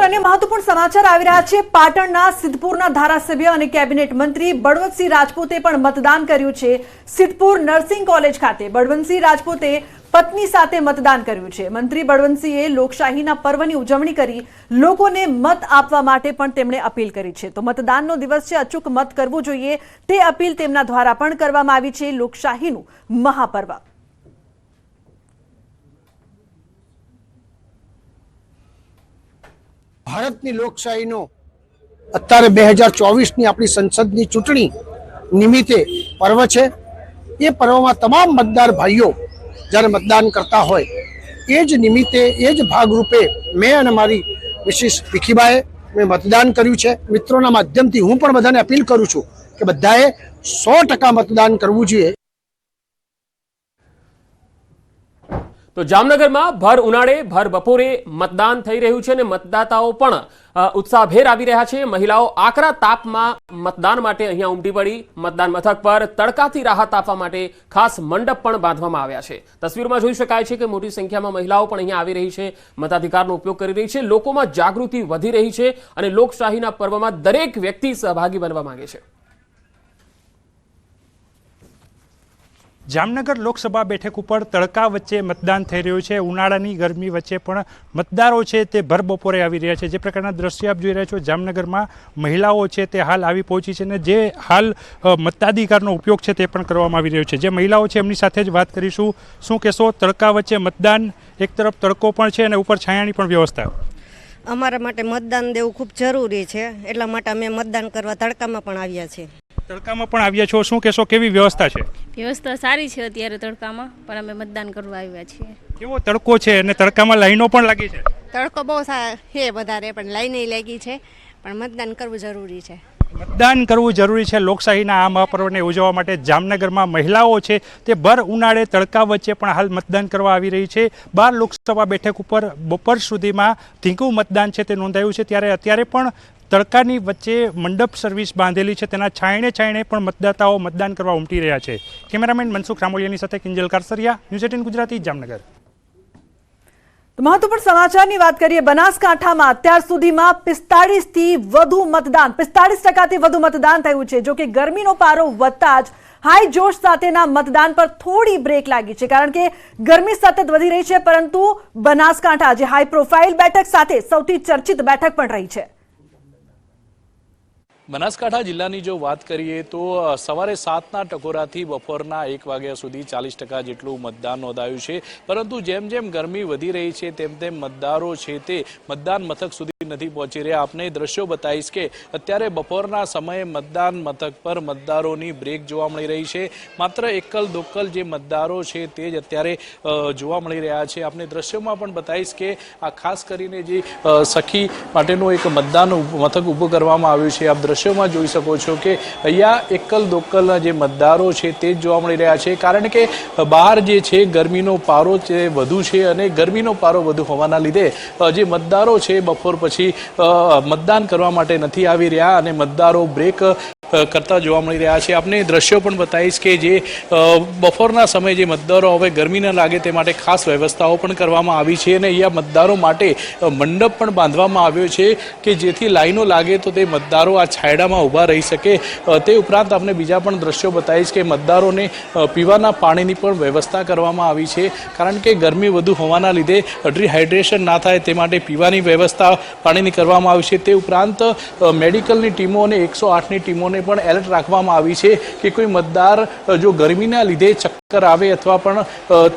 अन्य महत्वपूर्ण समाचार આવી રહ્યા છે। પાટણના સિદ્ધપુરના ધારાસભ્ય અને કેબિનેટ મંત્રી બળવંતસિંહ રાજપૂતે પણ મતદાન કર્યું છે। સિદ્ધપુર નર્સિંગ કોલેજ ખાતે બળવંતસિંહ રાજપૂતે પત્ની સાથે મતદાન કર્યું છે। મંત્રી બળવંતસિંહે લોકશાહીના પર્વની ઉજવણી કરી લોકોને મત આપવા માટે પણ તેમણે અપીલ કરી છે। તો મતદાનનો દિવસ છે, અચૂક મત કરવું જોઈએ તે અપીલ તેમના દ્વારા પણ કરવામાં આવી છે। લોકશાહીનું મહાપર્વ ભારતની લોકશાહીનો અત્યારે 2024ની આપણી સંસદની ચૂંટણી નિમિત્તે પર્વ છે। એ પર્વમાં તમામ મતદાર ભાઈઓ જ્યારે મતદાન કરતા હોય એ જ નિમિત્તે એ જ ભાગરૂપે મેં અને મારી મિસિસ ભીખીબાએ મેં મતદાન કર્યું છે। મિત્રોના માધ્યમથી હું પણ બધાને અપીલ કરું છું કે બધાએ 100% મતદાન કરવું જોઈએ। તો જામનગરમાં ભર ઉનાળે ભર બપોરે મતદાન થઈ રહ્યું છે અને મતદાતાઓ પણ ઉત્સાહભેર આવી રહ્યા છે। મહિલાઓ આકરા તાપમાં મતદાન માટે અહીંયા ઉમટી પડી। મતદાન મથક પર તડકાથી રાહત આપવા માટે ખાસ મંડપ પણ બાંધવામાં આવ્યા છે। તસવીરમાં જોઈ શકાય છે કે મોટી સંખ્યામાં મહિલાઓ પણ અહીંયા આવી રહી છે, મતાધિકારનો ઉપયોગ કરી રહી છે। લોકોમાં જાગૃતિ વધી રહી છે અને લોકશાહીના પર્વમાં દરેક વ્યક્તિ સહભાગી બનવા માંગે છે। જામનગર લોકસભા બેઠક ઉપર તડકા વચ્ચે મતદાન થઈ રહ્યું છે। ઉનાળાની ગરમી વચ્ચે પણ મતદારો છે તે ભર બપોરે આવી રહ્યા છે। જે પ્રકારના દ્રશ્ય આપ જોઈ રહ્યા છો, જામનગરમાં મહિલાઓ છે તે હાલ આવી પહોંચી છે અને જે હાલ મતાધિકારનો ઉપયોગ છે તે પણ કરવામાં આવી રહ્યો છે। જે મહિલાઓ છે એમની સાથે જ વાત કરીશું। શું કહેશો, તડકા વચ્ચે મતદાન, એક તરફ તડકો પણ છે અને ઉપર છાયાની પણ વ્યવસ્થા? અમારા માટે મતદાન દેવું ખૂબ જરૂરી છે, એટલા માટે અમે મતદાન કરવા તડકામાં પણ આવ્યા છીએ। તડકામાં પણ આવ્યા છો, શું કહેશો, કેવી વ્યવસ્થા છે? વ્યવસ્થા સારી છે અત્યારે તડકામાં, પણ અમે મતદાન કરવા આવ્યા છીએ। કેવો તડકો છે અને તડકામાં લાઈનો પણ લાગી છે? તડકો બહુ છે વધારે, પણ લાઈને લાગી છે, પણ મતદાન કરવું જરૂરી છે। મતદાન કરવું જરૂરી છે। લોકશાહીના આ મહાપર્વને ઉજવવા માટે જામનગરમાં મહિલાઓ છે તે ભર ઉનાળે તડકા વચ્ચે પણ હાલ મતદાન કરવા આવી રહી છે। 12 લોકસભા બેઠક ઉપર બપોર સુધીમાં ધીંગું મતદાન છે તે નોંધાયું છે, ત્યારે અત્યારે પણ તડકાની વચ્ચે મંડપ સર્વિસ બાંધેલી છે, તેના છાયણે છાયણે પણ મતદાતાઓ મતદાન કરવા ઉમટી રહ્યા છે। કેમેરામેન મનસુખ રામોલિયાની સાથે કિંજલ કારસરિયા, ન્યૂઝ 18 ગુજરાતી, જામનગર। महत्वपूर्ण समाचारनी बात करिए। बनासकांठाમાં અત્યાર સુધીમાં 45 થી વધુ મતદાન 45% થી વધુ મતદાન થયું છે। જો કે ગરમીનો પારો વધતા જ હાઈ જોશ સાથેના મતદાન પર થોડી બ્રેક લાગી છે, કારણ કે ગરમી સતત વધી રહી છે। પરંતુ બનાસકાંઠા જે હાઈ પ્રોફાઇલ બેઠક સાથે સૌથી ચર્ચિત બેઠક પણ રહી છે। બનાસકાંઠા જિલ્લાની જો વાત કરીએ તો સવારે 7ના ટકોરાથી બપોરના 1 વાગ્યા સુધી 40% જેટલું મતદાન નોંધાયું છે। પરંતુ જેમ જેમ ગરમી વધી રહી છે તેમ તેમ મતદારો છે તે મતદાન મથક સુધી નથી પહોંચી રહ્યા। આપને દ્રશ્યો બતાવીશ કે અત્યારે બપોરના સમયે મતદાન મથક પર મતદારોની બ્રેક જોવા મળી રહી છે। માત્ર એકલ દોકલ જે મતદારો છે તે જ અત્યારે જોવા મળી રહ્યા છે। આપને દ્રશ્યોમાં પણ બતાવીશ કે આ ખાસ કરીને જે સખી માટેનું એક મતદાન મથક ઊભું કરવામાં આવ્યું છે। આપ દ્રશ્યોમાં જોઈ શકો છો કે અહીંયા એકલ દોકલના જે મતદારો છે તે જ જોવા મળી રહ્યા છે, કારણ કે બહાર જે છે ગરમીનો પારો છે વધુ છે અને ગરમીનો પારો વધુ હોવાના લીધે જે મતદારો છે બપોર પછી મતદાન કરવા માટે નથી આવી રહ્યા અને મતદારો બ્રેક કરતા જોવા મળી રહ્યા છે। આપણે દ્રશ્યો પણ બતાવીશ કે જે બપોરના સમયે જે મતદારો હવે ગરમી ન લાગે તે માટે ખાસ વ્યવસ્થાઓ પણ કરવામાં આવી છે અને અહીંયા મતદારો માટે મંડપ પણ બાંધવામાં આવ્યો છે કે જેથી લાઈનો લાગે તો તે મતદારો આ છાયડામાં ઊભા રહી શકે। તે ઉપરાંત આપણે બીજા પણ દ્રશ્યો બતાવીશ કે મતદારોને પીવાના પાણીની પણ વ્યવસ્થા કરવામાં આવી છે, કારણ કે ગરમી વધુ હોવાના લીધે ડિહાઇડ્રેશન ના થાય તે માટે પીવાની વ્યવસ્થા પાણીની કરવામાં આવી છે। તે ઉપરાંત મેડિકલની ટીમો અને 108ની ટીમોને પણ એલર્ટ રાખવામાં આવી છે કે કોઈ મતદાર જો ગરમીના લીધે ચક્કર આવે અથવા પણ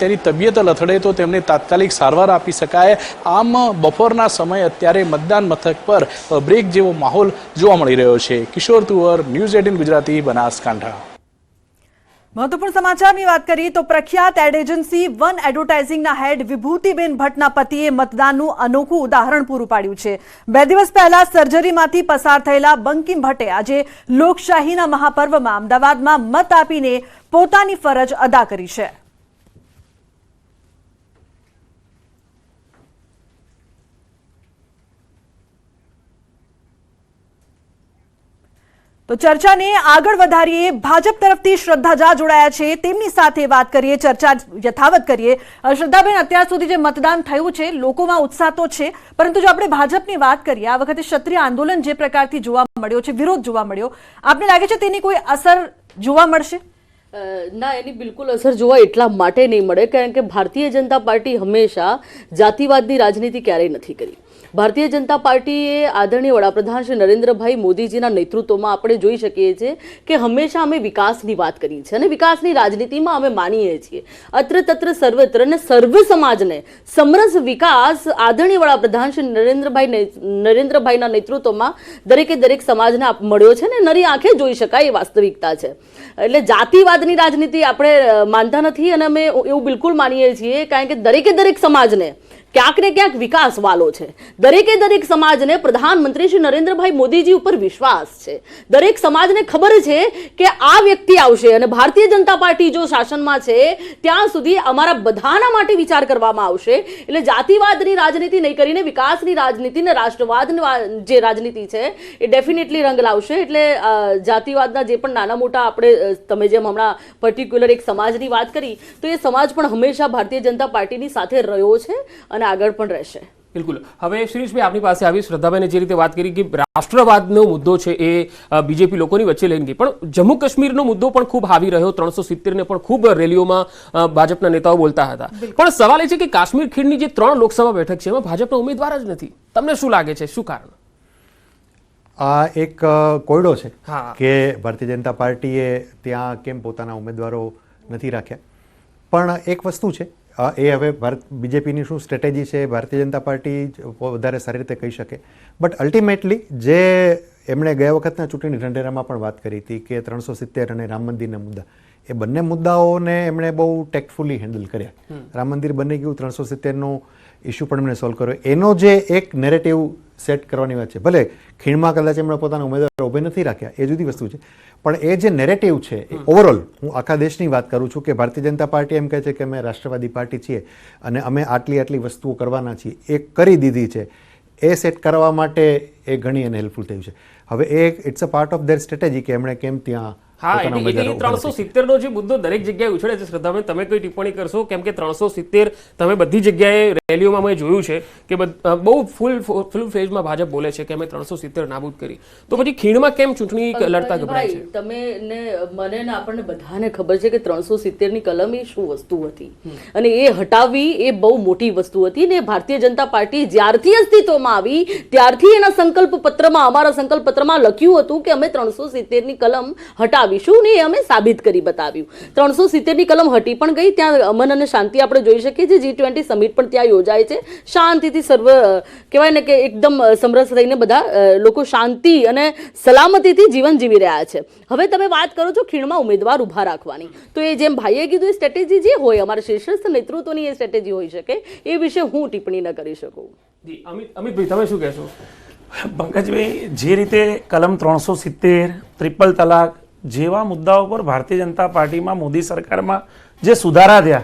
તેની તબિયત લથડે તો તેમને તાત્કાલિક સારવાર આપી શકાય। આમ બપોરના સમયે અત્યારે મતદાન મથક પર બ્રેક જેવો માહોલ જોવા મળી રહ્યો છે। કિશોર તુવર, ન્યૂઝ 18 ગુજરાતી, બનાસકાંઠા। महत्वपूर्ण समाचारनी बात करिए तो प्रख्यात एड एजेंसी वन एडवर्टाइजिंगना हेड विभूतिबेन भट्टना पतिए मतदानનું અનોખું ઉદાહરણ પૂરું પાડ્યું છે। 2 દિવસ પહેલા સર્જરીમાંથી પસાર થયેલા બંકિમ ભટ્ટે આજે લોકશાહીના મહાપર્વમાં અમદાવાદમાં મત આપીને પોતાની ફરજ અદા કરી છે। તો ચર્ચાને આગળ વધારીએ. ભાજપ તરફથી શ્રદ્ધા ઝા જોડાયા છે, તેમની સાથે વાત કરીએ, ચર્ચા યથાવત કરીએ. શ્રદ્ધાબેન, અત્યાર સુધી જે મતદાન થયું છે, લોકોમાં ઉત્સાહ તો છે, પરંતુ જો આપણે ભાજપની વાત કરીએ, આ વખતે ક્ષત્રિય આંદોલન જે પ્રકારથી જોવા મળ્યો છે, વિરોધ જોવા મળ્યો, આપને લાગે છે તેની કોઈ અસર જોવા મળશે? ના, એની બિલકુલ અસર જોવા એટલા માટે નહીં મળે કારણ કે ભારતીય જનતા પાર્ટી હંમેશા જાતિવાદની રાજનીતિ ક્યારેય નથી કરી. ભારતીય જનતા પાર્ટીએ આદરણીય વડાપ્રધાન શ્રી નરેન્દ્રભાઈ મોદીજીના નેતૃત્વમાં આપણે જોઈ શકીએ છીએ કે હંમેશા અમે વિકાસની વાત કરી છે અને વિકાસની રાજનીતિમાં અમે માનીએ છીએ. અત્ર તત્ર સર્વત્ર અને સર્વ સમાજને સમરસ વિકાસ આદરણીય વડાપ્રધાન શ્રી નરેન્દ્રભાઈના નેતૃત્વમાં દરેકે દરેક સમાજને મળ્યો છે ને નરી આંખે જોઈ શકાય એ વાસ્તવિકતા છે. એટલે જાતિવાદની રાજનીતિ આપણે માનતા નથી અને અમે એવું બિલકુલ માનીએ છીએ કારણ કે દરેકે દરેક સમાજને ક્યાંક ને ક્યાંક વિકાસ વાલો છે. દરેકે દરેક સમાજને પ્રધાનમંત્રી શ્રી નરેન્દ્રભાઈ મોદીજી ઉપર વિશ્વાસ છે. દરેક સમાજને ખબર છે કે આ વ્યક્તિ આવશે અને ભારતીય જનતા પાર્ટી જો શાસનમાં છે ત્યાં સુધી અમારા બધાના માટે વિચાર કરવામાં આવશે. એટલે જાતિવાદની રાજનીતિ નહીં કરીને વિકાસની રાજનીતિ ને રાષ્ટ્રવાદની જે રાજનીતિ છે એ ડેફિનેટલી રંગ લાવશે. એટલે જાતિવાદના જે પણ નાના મોટા આપણે તમે જેમ હમણાં પર્ટિક્યુલર એક સમાજની વાત કરી તો એ સમાજ પણ હંમેશા ભારતીય જનતા પાર્ટીની સાથે રહ્યો છે અને આગળ પણ રહેશે. બિલકુલ. હવે શિરીષભાઈ આપની પાસે આવી, શ્રદ્ધાબેને જે રીતે વાત કરી કે રાષ્ટ્રવાદનો મુદ્દો છે એ બીજેપી લોકોની વચ્ચે લઈને ગઈ, પણ જમ્મુ કાશ્મીરનો મુદ્દો પણ ખૂબ હાવી રહ્યો. 370 ને પણ ખૂબ રેલીઓમાં ભાજપના નેતાઓ બોલતા હતા. પણ સવાલ એ છે કે કાશ્મીર ખીણની જે 3 લોકસભા બેઠક છે એમાં ભાજપના ઉમેદવાર જ નથી. તમને શું લાગે છે, શું કારણ? આ એક કોયડો છે હા. કે ભારતીય જનતા પાર્ટીએ ત્યાં કેમ પોતાના ઉમેદવારો નથી રાખ્યા. પણ એક વસ્તુ છે, એ હવે બીજેપીની શું સ્ટ્રેટેજી છે ભારતીય જનતા પાર્ટી વધારે સારી રીતે કહી શકે. બટ અલ્ટિમેટલી જે એમણે ગયા વખતના ચૂંટણી ઢંઢેરામાં પણ વાત કરી હતી કે 370 અને રામ મંદિરના મુદ્દા, એ બંને મુદ્દાઓને એમણે બહુ ટેક્ટફુલી હેન્ડલ કર્યા. રામ મંદિર બની ગયું, 370નો ઇસ્યુ પણ એમણે સોલ્વ કર્યો. એનો જે એક નેરેટિવ સેટ કરવાની વાત છે, ભલે ખીણમાં કદાચ એમણે પોતાના ઉમેદવાર ઉભે નથી રાખ્યા એ જુદી વસ્તુ છે, પણ એ જે નેરેટિવ છે એ ઓવરઓલ હું આખા દેશની વાત કરું છું કે ભારતીય જનતા પાર્ટી એમ કહે છે કે અમે રાષ્ટ્રવાદી પાર્ટી છીએ અને અમે આટલી વસ્તુઓ કરવાના છીએ, એ કરી દીધી છે. એ સેટ કરવા માટે એ ઘણી એને હેલ્પફુલ થયું છે. હવે એ it's a part of their strategy કે એમણે કેમ ત્યાં હા, એટલે 370 નો જે મુદ્દો દરેક જગ્યાએ ઉછળે છે. શ્રદ્ધાબેન, તમે કોઈ ટિપ્પણી કરશો? કેમ કે 370 તમે બધી જગ્યાએ રેલીઓમાં મેં જોયું છે કે બહુ ફૂલ ફેઝમાં ભાજપ બોલે છે કે અમે 370 નાબૂદ કરી, તો પછી ખીણમાં કેમ ચૂંટણી લડતા ગભરાય છે? તમે ને મને ને આપણને બધાને ખબર છે કે 370 ની કલમ એ શું વસ્તુ હતી અને એ હટાવવી એ બહુ મોટી વસ્તુ હતી ને ભારતીય જનતા પાર્ટી જ્યારથી અસ્તિત્વમાં આવી ત્યારથી એના સંકલ્પ પત્રમાં, અમારા સંકલ્પ પત્રમાં લખ્યું હતું કે અમે 370 ની કલમ હટાવી ને અમે સાબિત કરી બતાવ્યું. 370 ની કલમ હટી પણ ગઈ. ત્યાં અમન અને શાંતિ આપણે જોઈ શકીએ છીએ. G20 સમિટ પણ ત્યાં યોજાય છે. શાંતિથી સર્વ કહેવાય ને કે એકદમ સમરસ રહીને બધા લોકો શાંતિ અને સલામતીથી જીવન જીવી રહ્યા છે. હવે તમે વાત કરો છો ખીણમાં ઉમેદવાર ઉભા રાખવાની, તો એ જેમ ભાઈએ કીધું એ સ્ટ્રેટેજી જે હોય અમારા શીર્ષસ્થ નેતૃત્વની એ સ્ટ્રેટેજી હોઈ શકે, એ વિશે હું ટિપ્પણી ન કરી શકું. અમિતભાઈ, તમે શું કહેશો? પંકજભાઈ, જે રીતે કલમ 370, ટ્રિપલ તલાક જેવા મુદ્દાઓ પર ભારતીય જનતા પાર્ટીમાં મોદી સરકારમાં જે સુધારા થયા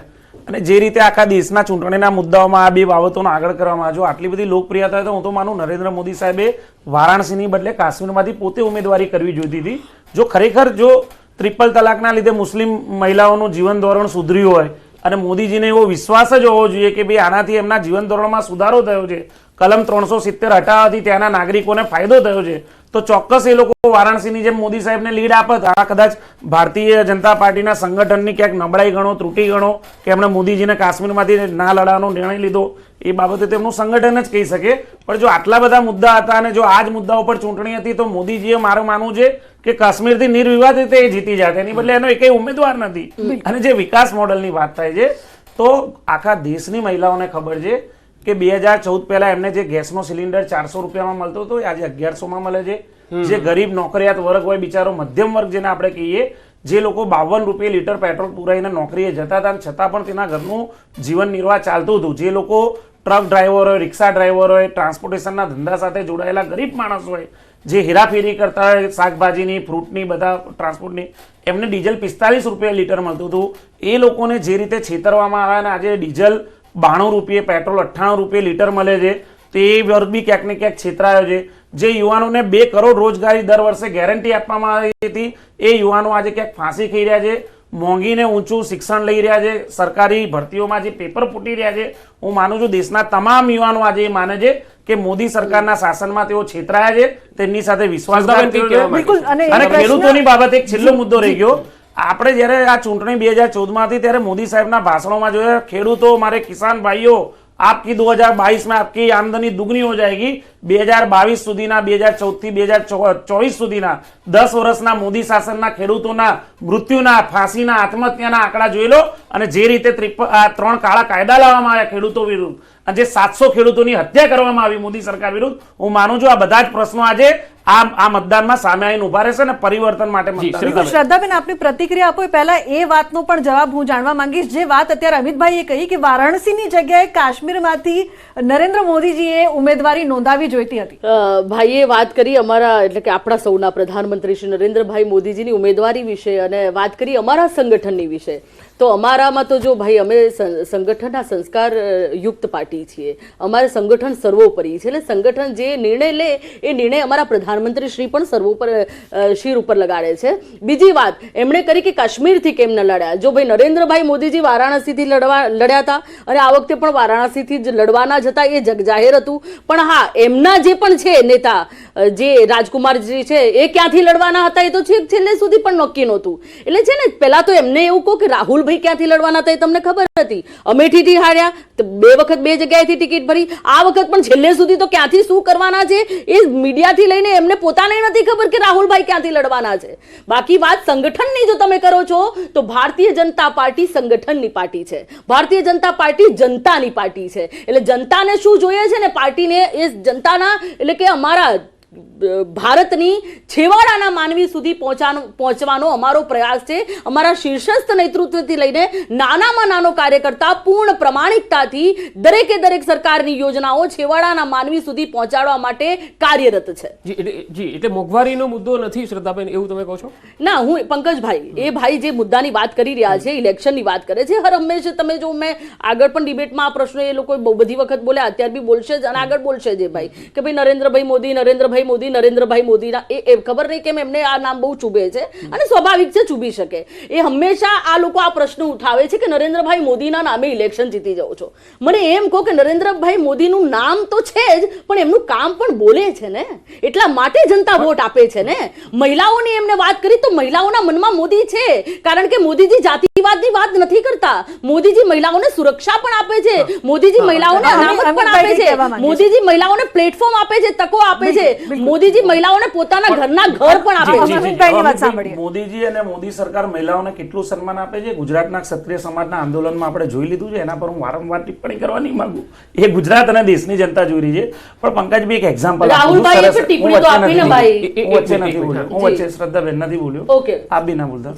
અને જે રીતે આખા દેશના ચૂંટણીના મુદ્દાઓમાં આ બે બાબતોનો આગળ કરવામાં જો આટલી બધી લોકપ્રિયતા તો હું તો માનું નરેન્દ્ર મોદી સાહેબે વારાણસીની બદલે કાશ્મીરમાંથી પોતે ઉમેદવારી કરવી જોઈતી હતી. જો ખરેખર જો ટ્રિપલ તલાકના લીધે મુસ્લિમ મહિલાઓનું જીવન ધોરણ સુધર્યું હોય અને મોદીજીને એવો વિશ્વાસ જ હોવો જોઈએ કે ભાઈ આનાથી એમના જીવન ધોરણમાં સુધારો થયો છે, કલમ 370 હટાવવાથી ત્યાંના નાગરિકોને ફાયદો થયો છે, તો ચોક્કસ એ લોકો વારાણસીની જેમ મોદી સાહેબને લીડ આપત. આ કદાચ ભારતીય જનતા પાર્ટીના સંગઠનની ક્યાંક નબળાઈ ગણો, ત્રુટી ગણો કે એમણે મોદીજીને કાશ્મીરમાંથી ના લડવાનો નિર્ણય લીધો, એ બાબતે તેમનું સંગઠન જ કહી શકે. પણ જો આટલા બધા મુદ્દા હતા અને જો આ જ મુદ્દા ઉપર ચૂંટણી હતી તો મોદીજીએ મારું માનવું છે કે કાશ્મીરથી નિર્વિવાદ રીતે એ જીતી જાય, એની બદલે એનો એકેય ઉમેદવાર નથી. અને જે વિકાસ મોડલની વાત થાય છે તો આખા દેશની મહિલાઓને ખબર છે કે 2014 પહેલા એમને જે ગેસનો સિલિન્ડર 400 રૂપિયામાં મળતો હતો એ આજે 1100માં મળે છે. જે ગરીબ નોકરિયાત વર્ગ હોય, બિચારો મધ્યમ વર્ગ જેને આપણે કહીએ, જે લોકો 52 રૂપિયા લીટર પેટ્રોલ પુરાઈને નોકરીએ જતા હતા છતાં પણ તેના ઘરનું જીવન નિર્વાહ ચાલતું હતું, જે લોકો ટ્રક ડ્રાઈવર હોય, રિક્ષા ડ્રાઈવર હોય, ટ્રાન્સપોર્ટેશનના ધંધા સાથે જોડાયેલા ગરીબ માણસ હોય, જે હેરાફેરી કરતા હોય શાકભાજીની, ફ્રૂટની, બધા ટ્રાન્સપોર્ટની, એમને ડીઝલ 45 રૂપિયા લીટર મળતું હતું. એ લોકોને જે રીતે છેતરવામાં આવ્યા અને આજે ડીઝલ 92 રૂપિયે, પેટ્રોલ 98 રૂપિયે લીટર મળે છે, તો એ વર્ગ બી ક્યાંક ને ક્યાંક છેતરાયો છે. જે યુવાનોને 2 કરોડ રોજગારી દર વર્ષે ગેરંટી આપવામાં આવી હતી, એ યુવાનો આજે ક્યાંક ફાંસી ખાઈ રહ્યા છે. મોંઘીને ઊંચું શિક્ષણ લઈ રહ્યા છે. સરકારી ભરતીઓમાં જે પેપર ફૂટી રહ્યા છે, હું માનું છું દેશના તમામ યુવાનો આજે એ માને છે કે મોદી સરકારના શાસનમાં તેઓ છેતરાયા છે. તેમની સાથે વિશ્વાસઘાત કર્યો છે. બિલકુલ. અને અને ખેડૂતોની બાબતે એક છેલ્લો મુદ્દો રહી ગયો. આપણે જ્યારે આ ચૂંટણી 2014 હતી ત્યારે મોદી સાહેબના ભાષણોમાં જોયા, ખેડૂતો, મારે કિસાન ભાઈઓ, आपकी 2022 में आपकी आमदनी दुगनी हो जाएगी. 2022 સુધીના 2014 થી 2024 સુધીના 10 વર્ષના મોદી શાસનના ખેડૂતોના મૃત્યુના, ફાંસીના, આત્મહત્યાના આંકડા જોઈ લો. અને જે રીતે 3 કાળા કાયદા લાવવામાં આવ્યા ખેડૂતો વિરુદ્ધ, અને જે 700 ખેડૂતોની હત્યા કરવામાં આવી મોદી સરકાર વિરુદ્ધ, હું માનું છું આ બધા જ પ્રશ્નો આજે આ મતદાનમાં સામે આવીને ઉભા રહેશે અને પરિવર્તન માટે મતદાન. શ્રદ્ધાબેન, આપની પ્રતિક્રિયા આપો એ પહેલા એ વાતનો પણ જવાબ હું જાણવા માંગીશ, જે વાત અત્યારે અમિતભાઈએ કહી કે વારાણસીની જગ્યાએ કાશ્મીરમાંથી નરેન્દ્ર મોદીજીએ ઉમેદવારી નોંધાવી જોઈતી હતી. ભાઈએ વાત કરી અમારા, એટલે કે આપણા સૌના પ્રધાનમંત્રી શ્રી નરેન્દ્રભાઈ મોદીજીની ઉમેદવારી વિશે, અને વાત કરી અમારા સંગઠનની વિશે. તો અમારામાં તો જો ભાઈ, અમે સંગઠનના સંસ્કાર યુક્ત પાર્ટી છીએ. અમારે સંગઠન સર્વોપરી છે. એટલે સંગઠન જે નિર્ણય લે એ નિર્ણય અમારા પ્રધાનમંત્રી શ્રી પણ શિર ઉપર લગાડે છે. બીજી વાત એમણે કરી કે કાશ્મીરથી કેમ ન લડ્યા. જો ભાઈ નરેન્દ્રભાઈ મોદીજી વારાણસીથી લડ્યા હતા અને આ વખતે પણ વારાણસીથી જ લડવાના જ હતા, એ જગજાહેર હતું. પણ હા, એમના જે પણ છે નેતા, જે રાજકુમારજી છે, એ ક્યાંથી લડવાના હતા એ તો છેલ્લે સુધી પણ નક્કી નહોતું. એટલે છે ને, પહેલા તો એમને એવું કહો કે રાહુલભાઈ ક્યાંથી લડવાના હતા એ તમને ખબર હતી. અમેઠીથી હાર્યા, 2 વખત 2 જગ્યાએથી ટિકિટ ભરી. આ વખત પણ છેલ્લે સુધી તો ક્યાંથી શું કરવાના છે એ મીડિયાથી લઈને એમને પોતાને નથી ખબર કે રાહુલભાઈ ક્યાંથી લડવાના છે. બાકી વાત સંગઠનની જો તમે કરો છો તો ભારતીય જનતા પાર્ટી સંગઠનની પાર્ટી છે. ભારતીય જનતા પાર્ટી જનતાની પાર્ટી છે. એટલે જનતાને શું જોઈએ છે ને, પાર્ટીને એ જનતાના, એટલે કે અમારા ભારતની છેવાડાના માનવી સુધી પહોંચવાનો અમારો પ્રયાસ છે. અમારા શીર્ષસ્થ નેતૃત્વથી લઈને નાનામાં નાનો કાર્યકર્તા પૂર્ણ પ્રમાણિકતાથી દરેક સરકારની યોજનાઓ છેવાડાના માનવી સુધી પહોંચાડવા માટે કાર્યરત છે. જી, એટલે મોંઘવારીનો મુદ્દો નથી શ્રદ્ધાબેન, એવું તમે કહો છો? ના, હું પંકજભાઈ, એ ભાઈ જે મુદ્દાની વાત કરી રહ્યા છે, ઇલેક્શનની વાત કરે છે. હર હંમેશા તમે જો, મેં આગળ પણ ડિબેટમાં આ પ્રશ્નો એ લોકો બહુ બધી વખત બોલ્યા, અત્યારે બી બોલશે જ અને આગળ બોલશે જ ભાઈ, કે ભાઈ નરેન્દ્રભાઈ મોદીના એ ખબર નહીં કેમ એમને આ નામ બહુ ચૂબે છે, અને સ્વાભાવિક છે, ચૂબી શકે. એ હંમેશા આ લોકો આ પ્રશ્ન ઉઠાવે છે કે નરેન્દ્રભાઈ મોદીના નામે ઇલેક્શન જીતી જાઓ છો. મને એમ કહો કે નરેન્દ્રભાઈ મોદીનું નામ તો છે જ, પણ એમનું કામ પણ બોલે છે ને, એટલા માટે જનતા વોટ આપે છે ને. મહિલાઓની એમને વાત કરી તો મહિલાઓના મનમાં મોદી છે, કારણ કે મોદીજી જાતિવાદની વાત નથી કરતા. મોદીજી મહિલાઓને સુરક્ષા પણ આપે છે, મોદીજી મહિલાઓને અનામત પણ આપે છે, મોદીજી મહિલાઓને પ્લેટફોર્મ આપે છે, તકો આપે છે, મોદીજી મહિલાઓને પોતાના ઘરના ઘર પણ આપે છે. મોદીજી અને મોદી સરકાર મહિલાઓને કેટલું સન્માન આપે છે, ગુજરાતના ક્ષત્રિય સમાજના આંદોલનમાં આપણે જોઈ લીધું છે. એના પર હું વારંવાર ટિપ્પણી કરવા નહીં માંગુ, એ ગુજરાત અને દેશની જનતા જોઈ રહી છે. પણ પંકજભાઈ, એક એક્ઝામ્પલ, હું વચ્ચે શ્રદ્ધાબેન નથી બોલ્યો, આપ બી ના બોલતા.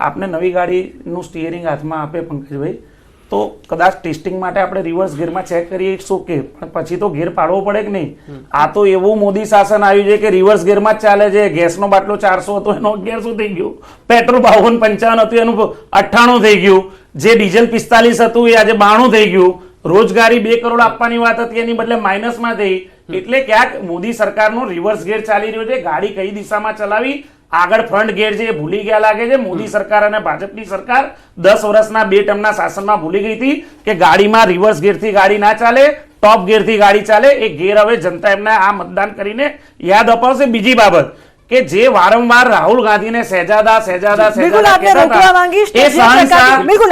આપને નવી ગાડીનું સ્ટીયરિંગ હાથમાં આપે પંકજભાઈ, તો કદાચ ટેસ્ટિંગ માટે આપણે રિવર્સ ગેરમાં ચેક કરીએ, ઇટ્સ ઓકે, પણ પછી તો ગેર પાડવો પડે કે નહીં? આ તો એવું મોદી શાસન આવ્યું છે કે રિવર્સ ગેરમાં જ ચાલે છે. ગેસનો બાટલો 400 હતો, એનો 1100 થઈ ગયો. પેટ્રોલ 52-55 હતું, એનું 98 થઈ ગયું. જે ડીઝલ 45 હતું, એ આજે 92 થઈ ગયું. રોજગારી 2 કરોડ આપવાની વાત હતી, એની બદલે માઇનસમાં થઈ. એટલે ક્યાંક મોદી સરકારનો રિવર્સ ગેર ચાલી રહ્યો છે. ગાડી કઈ દિશામાં ચલાવી, આગળ ફ્રન્ટ ગેર છે એ ભૂલી ગયા લાગે છે. મોદી સરકાર અને ભાજપની સરકાર 10 વર્ષના 2 ટર્મના શાસનમાં ભૂલી ગઈ હતી કે ગાડીમાં રિવર્સ ગેરથી ગાડી ના ચાલે, ટોપ ગેરથી ગાડી ચાલે. એ ગેર હવે જનતા એમને આ મતદાન કરીને યાદ અપાવશે. બીજી બાબત કે જે વારંવાર રાહુલ ગાંધીને શહેજાદા બિલકુલ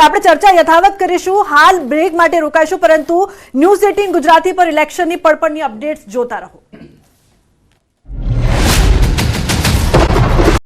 આપણે ચર્ચા યથાવત કરીશું. હાલ બ્રેક માટે રોકાઈશું, પરંતુ ન્યૂઝ 18 ગુજરાતી પર ઇલેક્શનની પડપડની અપડેટ્સ જોતા રહો.